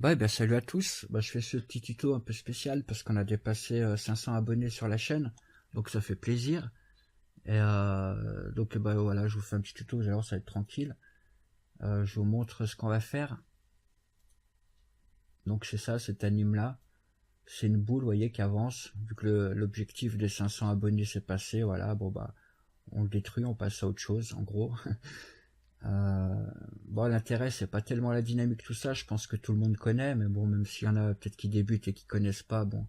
Ouais, ben salut à tous. Bah, je fais ce petit tuto un peu spécial parce qu'on a dépassé 500 abonnés sur la chaîne, donc ça fait plaisir. Et donc bah voilà, je vous fais un petit tuto. Vous allez voir, ça va être tranquille. Je vous montre ce qu'on va faire. Donc c'est ça, cet anime là. C'est une boule, vous voyez, qui avance. Vu que l'objectif des 500 abonnés s'est passé, voilà, bon bah on le détruit, on passe à autre chose, en gros. Euh, bon, l'intérêt, c'est pas tellement la dynamique, tout ça. Je pense que tout le monde connaît, mais bon, même s'il y en a peut-être qui débutent et qui connaissent pas, bon,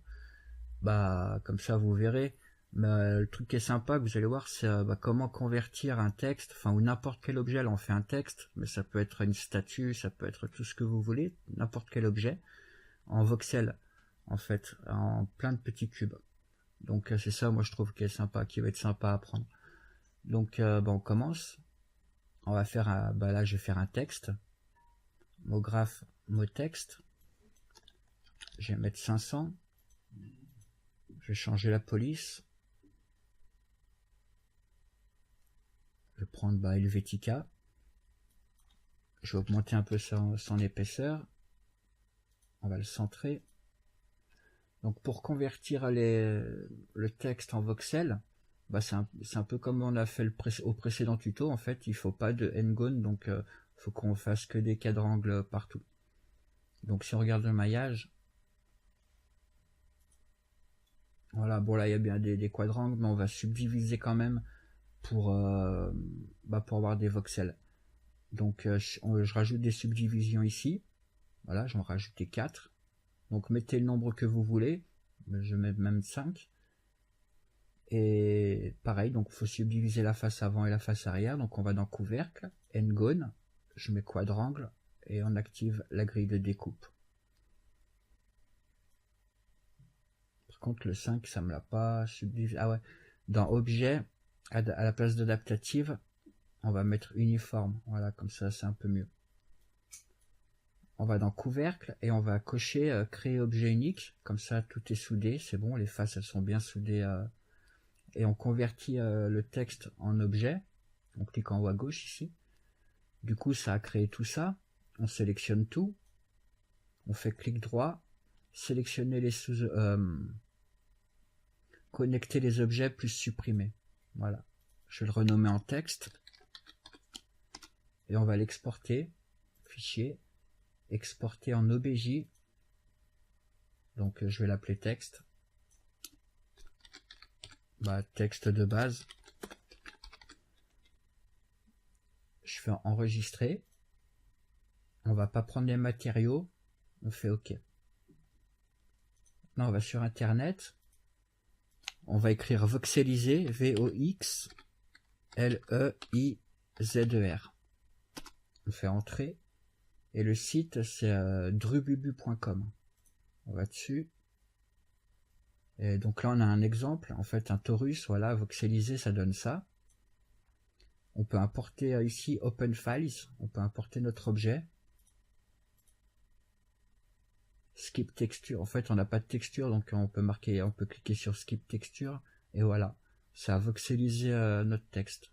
bah comme ça vous verrez. Mais le truc qui est sympa que vous allez voir, c'est bah, comment convertir un texte, enfin ou n'importe quel objet. Là on fait un texte, mais ça peut être une statue, ça peut être tout ce que vous voulez, n'importe quel objet, en voxel en fait, en plein de petits cubes. Donc c'est ça, moi je trouve qui est sympa, qui va être sympa à apprendre. Donc bah, on commence. On va faire bah là je vais faire un texte, mot graphe, mot texte. Je vais mettre 500. Je vais changer la police. Je vais prendre bah, Helvetica. Je vais augmenter un peu son épaisseur. On va le centrer. Donc pour convertir le texte en voxel, bah c'est un peu comme on a fait au précédent tuto. En fait, il ne faut pas de n-gone, donc il faut qu'on fasse que des quadrangles partout. Donc si on regarde le maillage, voilà, bon là il y a bien des quadrangles, mais on va subdiviser quand même pour avoir des voxels. Donc je rajoute des subdivisions ici. Voilà, j'en rajoutais 4. Donc mettez le nombre que vous voulez. Je mets même 5. Et pareil, donc il faut subdiviser la face avant et la face arrière. Donc on va dans couvercle, n-gone, je mets quadrangle et on active la grille de découpe. Par contre le 5 ça me l'a pas subdivisé. Ah ouais, dans objet, à la place d'adaptative, on va mettre uniforme. Voilà, comme ça c'est un peu mieux. On va dans couvercle et on va cocher créer objet unique. Comme ça tout est soudé, c'est bon, les faces elles sont bien soudées. Et on convertit le texte en objet. On clique en haut à gauche ici. Du coup ça a créé tout ça. On sélectionne tout. On fait clic droit. Sélectionner les connecter les objets plus supprimer. Voilà. Je vais le renommer en texte. Et on va l'exporter. Fichier. Exporter en OBJ. Donc je vais l'appeler texte. Bah, texte de base. Je fais enregistrer. On va pas prendre les matériaux. On fait OK. Maintenant on va sur internet. On va écrire voxeliser, V-O-X-L-E-I-Z-E-R. On fait entrer. Et le site c'est drububu.com. On va dessus. Et donc là on a un exemple. En fait un torus, voilà, voxeliser ça donne ça. On peut importer ici Open Files. On peut importer notre objet. Skip texture. En fait on n'a pas de texture donc on peut cliquer sur skip texture. Et voilà. Ça a voxelisé notre texte.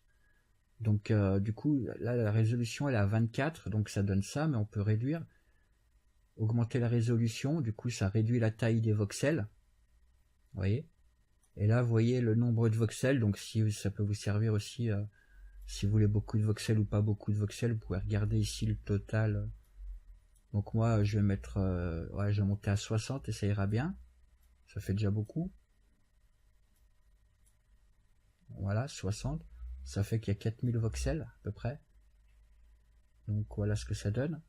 Donc du coup là la résolution elle est à 24, donc ça donne ça, mais on peut réduire, augmenter la résolution, du coup ça réduit la taille des voxels, vous voyez. Et là vous voyez le nombre de voxels, donc si ça peut vous servir aussi si vous voulez beaucoup de voxels ou pas beaucoup de voxels, vous pouvez regarder ici le total. Donc moi je vais mettre ouais, je vais monter à 60 et ça ira bien, ça fait déjà beaucoup. Voilà, 60, ça fait qu'il y a 4000 voxels à peu près. Donc voilà ce que ça donne.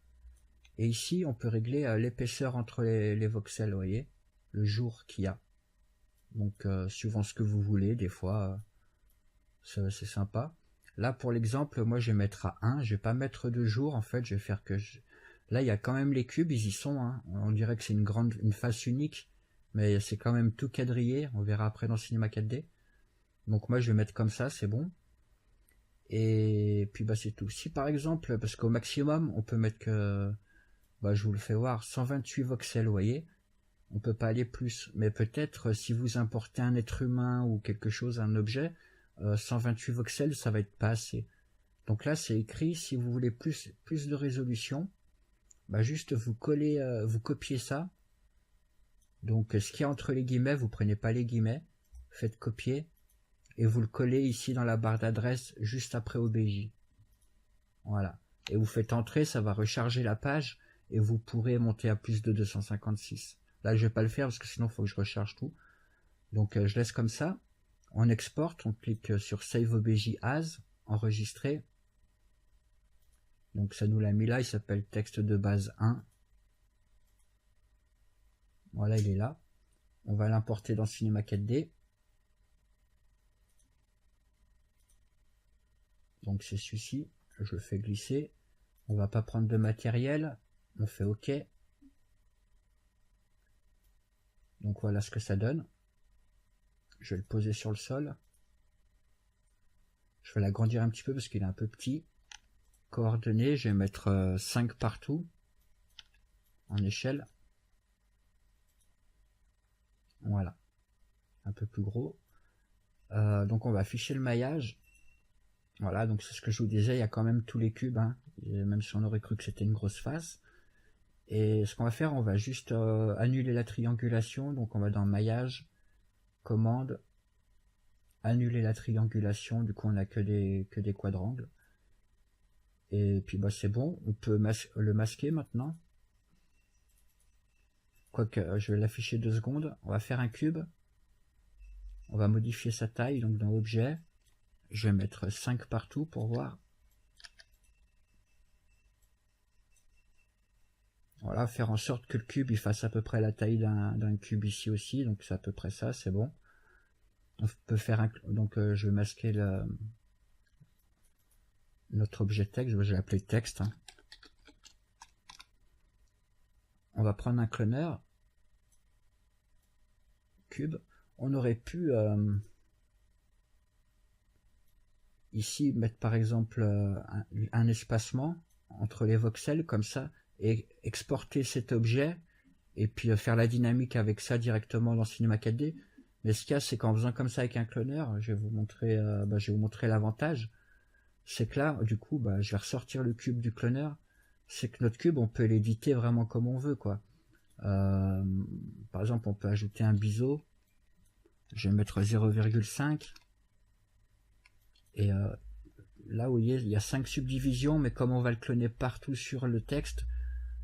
Et ici, on peut régler l'épaisseur entre les voxels, vous voyez, le jour qu'il y a. Donc, suivant ce que vous voulez, des fois, c'est sympa. Là, pour l'exemple, moi, je vais mettre à 1. Je vais pas mettre de jour, en fait, je vais faire que... Là, il y a quand même les cubes, ils y sont. Hein. On dirait que c'est une face unique, mais c'est quand même tout quadrillé. On verra après dans Cinema 4D. Donc, moi, je vais mettre comme ça, c'est bon. Et puis, bah, c'est tout. Si, par exemple, parce qu'au maximum, on peut mettre que... Bah, je vous le fais voir, 128 voxels, vous voyez. On peut pas aller plus, mais peut-être si vous importez un être humain ou quelque chose, un objet, 128 voxels, ça va être pas assez. Donc là, c'est écrit, si vous voulez plus de résolution, bah juste vous collez, vous copiez ça. Donc ce qu'il y a entre les guillemets, vous prenez pas les guillemets, faites copier et vous le collez ici dans la barre d'adresse juste après OBJ. Voilà. Et vous faites entrer, ça va recharger la page et vous pourrez monter à plus de 256. Là je vais pas le faire parce que sinon il faut que je recharge tout. Donc je laisse comme ça. On exporte, on clique sur Save OBJ As, enregistrer. Donc ça nous l'a mis là, il s'appelle texte de base 1. Voilà, il est là. On va l'importer dans Cinema 4D. Donc c'est celui-ci, je le fais glisser. On va pas prendre de matériel, on fait OK. Donc voilà ce que ça donne. Je vais le poser sur le sol. Je vais l'agrandir un petit peu parce qu'il est un peu petit. Coordonnées, je vais mettre 5 partout en échelle. Voilà, un peu plus gros. Donc on va afficher le maillage. Voilà, donc c'est ce que je vous disais, il y a quand même tous les cubes, hein. Même si on aurait cru que c'était une grosse face. Et ce qu'on va faire, on va juste annuler la triangulation. Donc on va dans maillage, commande, annuler la triangulation. Du coup on n'a que des quadrangles. Et puis bah c'est bon, on peut le masquer maintenant. Quoique je vais l'afficher 2 secondes. On va faire un cube. On va modifier sa taille, donc dans objet. Je vais mettre 5 partout pour voir. Voilà, faire en sorte que le cube il fasse à peu près la taille d'un cube ici aussi, donc c'est à peu près ça, c'est bon. On peut faire un, donc je vais masquer notre objet texte, je vais l'appeler texte. Hein. On va prendre un cloneur, cube. On aurait pu ici mettre par exemple un espacement entre les voxels comme ça et exporter cet objet et puis faire la dynamique avec ça directement dans Cinema 4D. Mais ce qu'il y a, c'est qu'en faisant comme ça avec un cloneur, je vais vous montrer l'avantage. C'est que là, du coup, je vais ressortir le cube du cloneur. C'est que notre cube, on peut l'éditer vraiment comme on veut, quoi. Par exemple, on peut ajouter un biseau. Je vais mettre 0,5. Et là, vous voyez, il y a 5 subdivisions, mais comme on va le cloner partout sur le texte,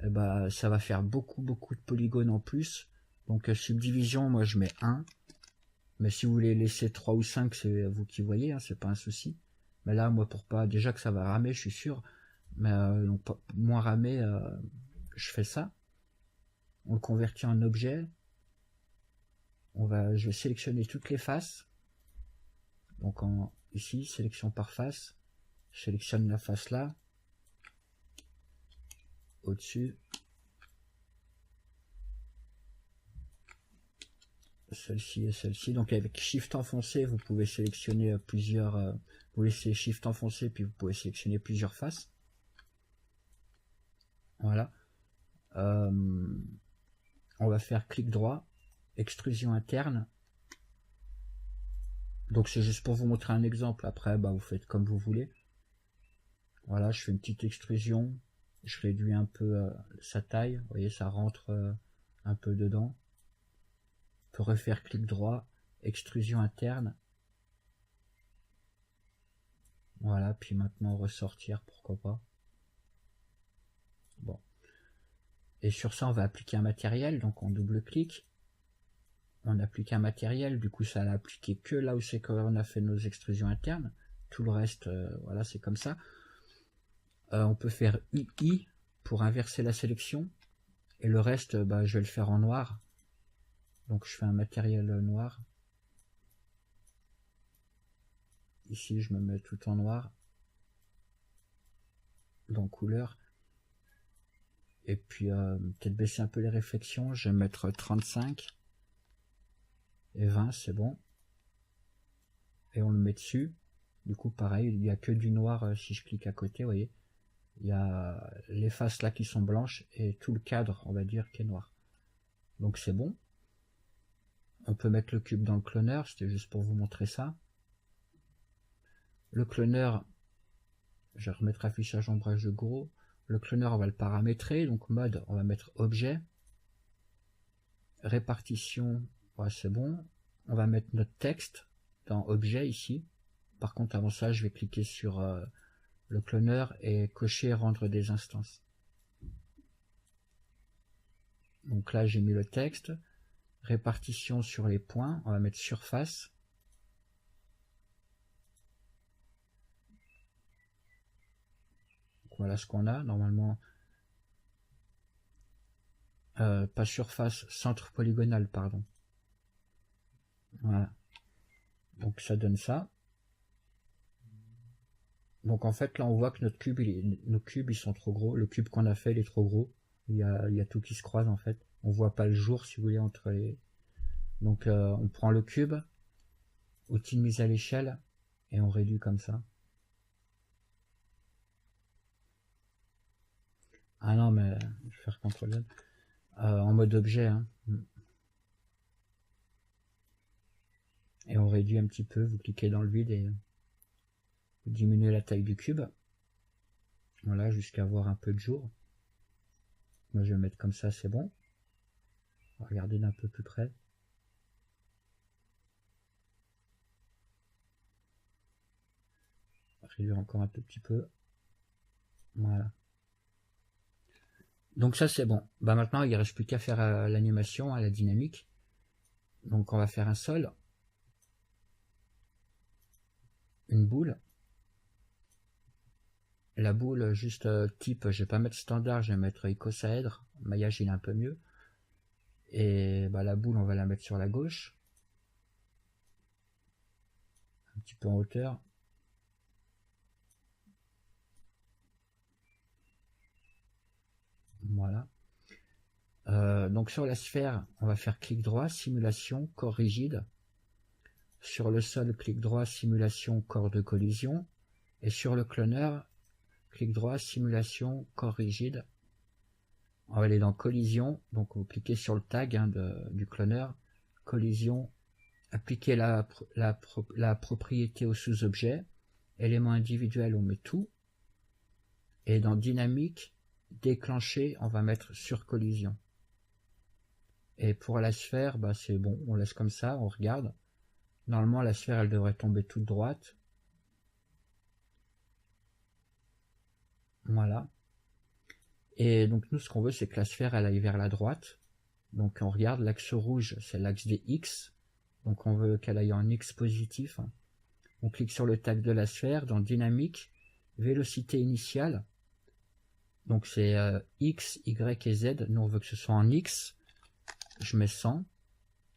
ça va faire beaucoup de polygones en plus. Donc subdivision, moi je mets 1. Mais si vous voulez laisser 3 ou 5, c'est vous qui voyez, hein, c'est pas un souci. Mais là, moi, pour pas, déjà que ça va ramer, je suis sûr. Mais donc, moins ramer, je fais ça. On le convertit en objet. Je vais sélectionner toutes les faces. Donc ici, sélection par face. Je sélectionne la face là. Au-dessus. Celle-ci et celle-ci. Donc avec Shift enfoncé, vous pouvez sélectionner plusieurs... vous laissez Shift enfoncé, puis vous pouvez sélectionner plusieurs faces. Voilà. On va faire clic droit, extrusion interne. Donc c'est juste pour vous montrer un exemple. Après, vous faites comme vous voulez. Voilà, je fais une petite extrusion. Je réduis un peu sa taille. Vous voyez, ça rentre un peu dedans. On peut refaire clic droit, extrusion interne. Voilà, puis maintenant ressortir, pourquoi pas. Bon. Et sur ça, on va appliquer un matériel. Donc on double-clique. On applique un matériel. Du coup, ça l'a appliqué que là où c'est qu'on a fait nos extrusions internes. Tout le reste, voilà, c'est comme ça. On peut faire UI pour inverser la sélection. Et le reste, je vais le faire en noir. Donc je fais un matériel noir. Ici, je me mets tout en noir. Dans couleur. Et puis, peut-être baisser un peu les réflexions. Je vais mettre 35. Et 20, c'est bon. Et on le met dessus. Du coup, pareil, il n'y a que du noir si je clique à côté, vous voyez. Il y a les faces là qui sont blanches et tout le cadre, on va dire, qui est noir. Donc c'est bon. On peut mettre le cube dans le cloneur, c'était juste pour vous montrer ça. Le cloneur, je vais remettre affichage ombrage de gros. le cloner, on va le paramétrer. Donc mode, on va mettre objet. Répartition, ouais, c'est bon. On va mettre notre texte dans objet ici. Par contre, avant ça, je vais cliquer sur le cloner et cocher rendre des instances. Donc là, j'ai mis le texte. Répartition sur les points, on va mettre surface. Donc voilà ce qu'on a. Normalement, pas surface, centre polygonal, pardon. Voilà. Donc ça donne ça. Donc en fait, là, on voit que notre cube, nos cubes, ils sont trop gros. Le cube qu'on a fait, il est trop gros. Il y a tout qui se croise, en fait. On voit pas le jour, si vous voulez, entre les... Donc on prend le cube, outil de mise à l'échelle, et on réduit comme ça. Ah non, mais je vais faire CTRL-Z. En mode objet, hein. Et on réduit un petit peu, vous cliquez dans le vide et vous diminuez la taille du cube. Voilà, jusqu'à avoir un peu de jour. Moi je vais mettre comme ça, c'est bon. On va regarder d'un peu plus près. On va réduire encore un tout petit peu. Voilà. Donc ça c'est bon. Bah maintenant il ne reste plus qu'à faire l'animation, à la dynamique. Donc on va faire un sol. Une boule. La boule, juste type, je vais pas mettre standard, je vais mettre icosaèdre. Maillage il est un peu mieux. Et bah, la boule on va la mettre sur la gauche. Un petit peu en hauteur. Voilà. Donc sur la sphère, on va faire clic droit, simulation, corps rigide. Sur le sol, clic droit, simulation, corps de collision. Et sur le cloner, clic droit, simulation, corps rigide. On va aller dans collision, donc vous cliquez sur le tag du cloner, collision, appliquer la propriété au sous-objet, élément individuel, on met tout. Et dans dynamique, déclencher, on va mettre sur collision. Et pour la sphère, bah c'est bon, on laisse comme ça, on regarde. Normalement, la sphère, elle devrait tomber toute droite. Voilà. Et donc, nous, ce qu'on veut, c'est que la sphère, elle aille vers la droite. Donc, on regarde, l'axe rouge, c'est l'axe des X. Donc, on veut qu'elle aille en X positif. On clique sur le tag de la sphère, dans dynamique, vélocité initiale. Donc, c'est X, Y et Z. Nous, on veut que ce soit en X. Je mets 100.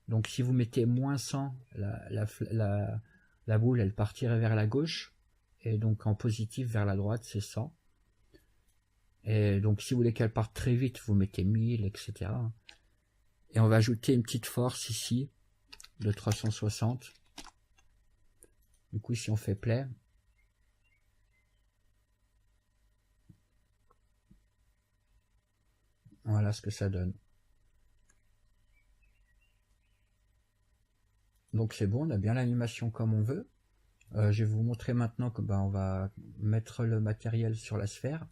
Donc si vous mettez moins 100, la boule elle partirait vers la gauche, et donc en positif vers la droite c'est 100. Et donc si vous voulez qu'elle parte très vite, vous mettez 1000, etc. Et on va ajouter une petite force ici, de 360. Du coup si on fait play, voilà ce que ça donne. Donc c'est bon, on a bien l'animation comme on veut. Je vais vous montrer maintenant que on va mettre le matériel sur la sphère.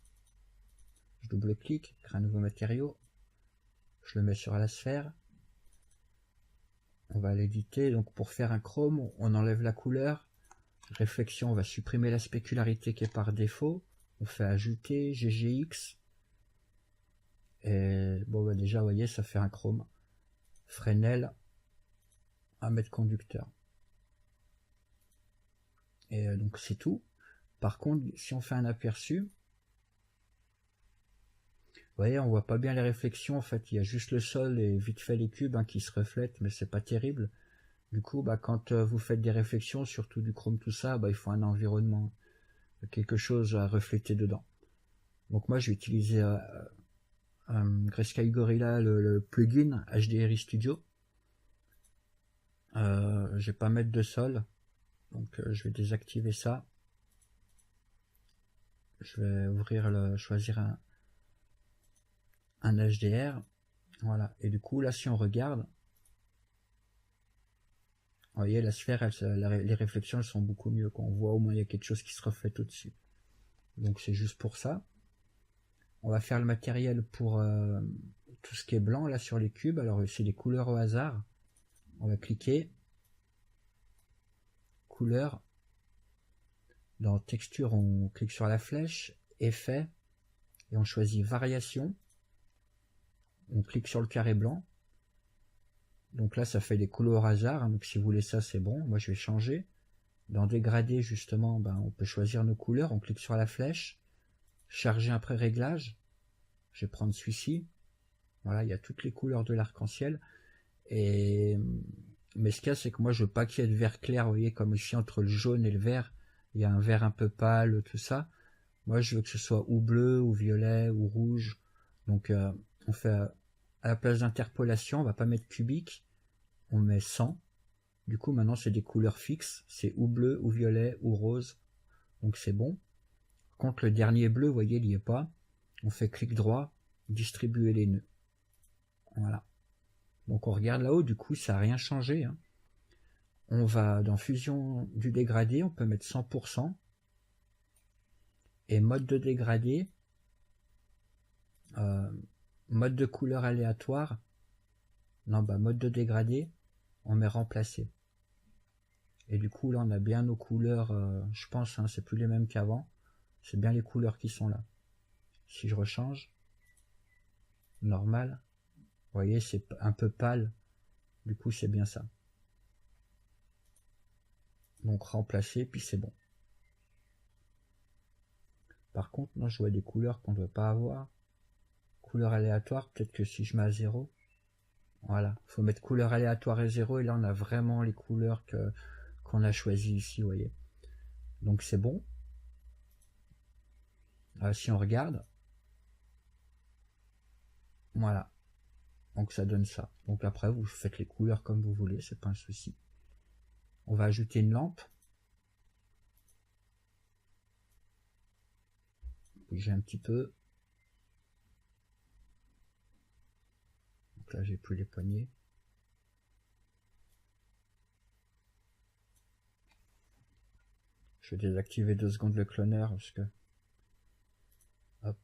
Je double-clique, créer un nouveau matériau. Je le mets sur la sphère. On va l'éditer. Donc pour faire un chrome, on enlève la couleur. Réflexion, on va supprimer la spécularité qui est par défaut. On fait ajouter, GGX. Et bon, bah déjà, vous voyez, ça fait un chrome. Fresnel, 1 mètre conducteur. Et donc c'est tout. Par contre, si on fait un aperçu, vous voyez, on voit pas bien les réflexions. En fait, il y a juste le sol et vite fait les cubes qui se reflètent, mais c'est pas terrible. Du coup, quand vous faites des réflexions, surtout du chrome, tout ça, il faut un environnement, quelque chose à refléter dedans. Donc moi, je vais utiliser Grayscale Gorilla, le plugin HDRI Studio. Je vais pas mettre de sol, donc je vais désactiver ça. Je vais ouvrir choisir un HDR. Voilà. Et du coup, là, si on regarde, vous voyez, la sphère, les réflexions, elles sont beaucoup mieux. Quand on voit au moins, il y a quelque chose qui se reflète au-dessus. Donc, c'est juste pour ça. On va faire le matériel pour tout ce qui est blanc là sur les cubes. Alors c'est des couleurs au hasard. On va cliquer. Couleur. Dans texture, on clique sur la flèche, effet, et on choisit variation. On clique sur le carré blanc. Donc là, ça fait des couleurs au hasard. Donc si vous voulez ça, c'est bon. Moi, je vais changer. Dans dégradé, justement, on peut choisir nos couleurs. On clique sur la flèche. Charger un pré-réglage. Je vais prendre celui-ci. Voilà, il y a toutes les couleurs de l'arc-en-ciel. Mais ce qu'il y a, c'est que moi, je veux pas qu'il y ait de vert clair. Vous voyez, comme ici, entre le jaune et le vert, il y a un vert un peu pâle, tout ça. Moi, je veux que ce soit ou bleu, ou violet, ou rouge. Donc, on fait à la place d'interpolation, on va pas mettre cubique. On met 100. Du coup, maintenant, c'est des couleurs fixes. C'est ou bleu, ou violet, ou rose. Donc, c'est bon. Contre le dernier bleu, vous voyez, il n'y est pas. On fait clic droit, distribuer les nœuds. Voilà. Donc, on regarde là-haut. Du coup, ça n'a rien changé. Hein. On va dans fusion du dégradé. On peut mettre 100%. Et mode de dégradé. Mode de couleur aléatoire. Non, mode de dégradé. On met remplacer. Et du coup, là, on a bien nos couleurs. Je pense, hein, c'est plus les mêmes qu'avant. C'est bien les couleurs qui sont là. Si je rechange. Normal. Vous voyez, c'est un peu pâle. Du coup, c'est bien ça. Donc, remplacer, puis c'est bon. Par contre, moi, je vois des couleurs qu'on ne doit pas avoir. Couleur aléatoire, peut-être que si je mets à 0. Voilà, il faut mettre couleur aléatoire et 0. Et là, on a vraiment les couleurs qu'on a choisies ici, vous voyez. Donc, c'est bon. Si on regarde. Voilà. Donc, ça donne ça. Donc, après, vous faites les couleurs comme vous voulez. C'est pas un souci. On va ajouter une lampe. Bouger un petit peu. Donc là, j'ai plus les poignées. Je vais désactiver 2 secondes le cloneur parce que... Hop.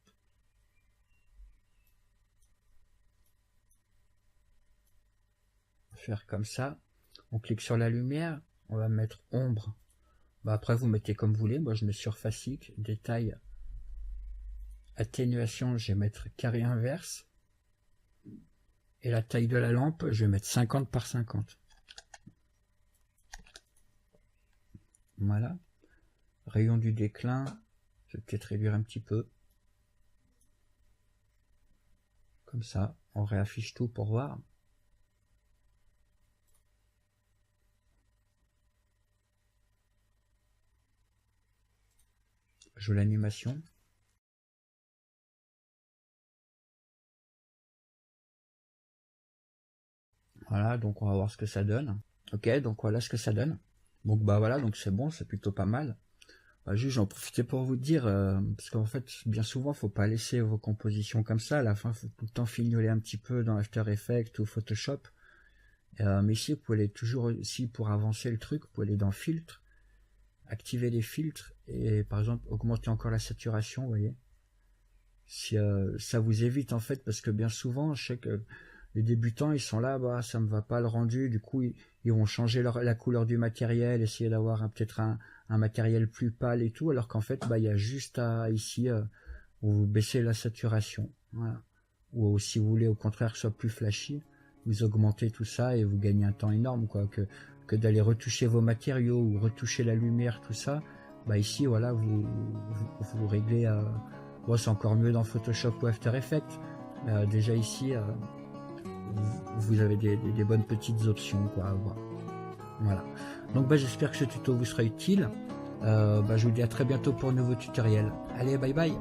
Faire comme ça. On clique sur la lumière. On va mettre ombre. Après, vous mettez comme vous voulez. Moi, je mets surfacique. Détail. Atténuation, je vais mettre carré inverse. Et la taille de la lampe, je vais mettre 50 par 50. Voilà. Rayon du déclin. Je vais peut-être réduire un petit peu. Comme ça. On réaffiche tout pour voir. Je joue l'animation. Voilà, donc on va voir ce que ça donne. Ok, donc voilà ce que ça donne. Donc voilà, donc c'est bon, c'est plutôt pas mal. Juste j'en profitais pour vous dire, parce qu'en fait, bien souvent, faut pas laisser vos compositions comme ça. À la fin, faut tout le temps fignoler un petit peu dans After Effects ou Photoshop. Mais ici, vous pouvez aller toujours aussi pour avancer le truc, vous pouvez aller dans Filtre, activer les filtres et par exemple augmenter encore la saturation, vous voyez. Si ça vous évite en fait, parce que bien souvent, je sais que les débutants, ils sont là, ça me va pas le rendu, du coup, ils vont changer la couleur du matériel, essayer d'avoir peut-être un matériel plus pâle et tout, alors qu'en fait, il y a juste à, ici, où vous baissez la saturation, voilà. Ou si vous voulez, au contraire, que ce soit plus flashy, vous augmentez tout ça et vous gagnez un temps énorme, quoi, que d'aller retoucher vos matériaux ou retoucher la lumière, tout ça, ici, voilà, vous réglez, c'est encore mieux dans Photoshop ou After Effects, déjà ici, vous avez des bonnes petites options quoi à voir. Voilà. Donc j'espère que ce tuto vous sera utile. Je vous dis à très bientôt pour un nouveau tutoriel. Allez, bye bye.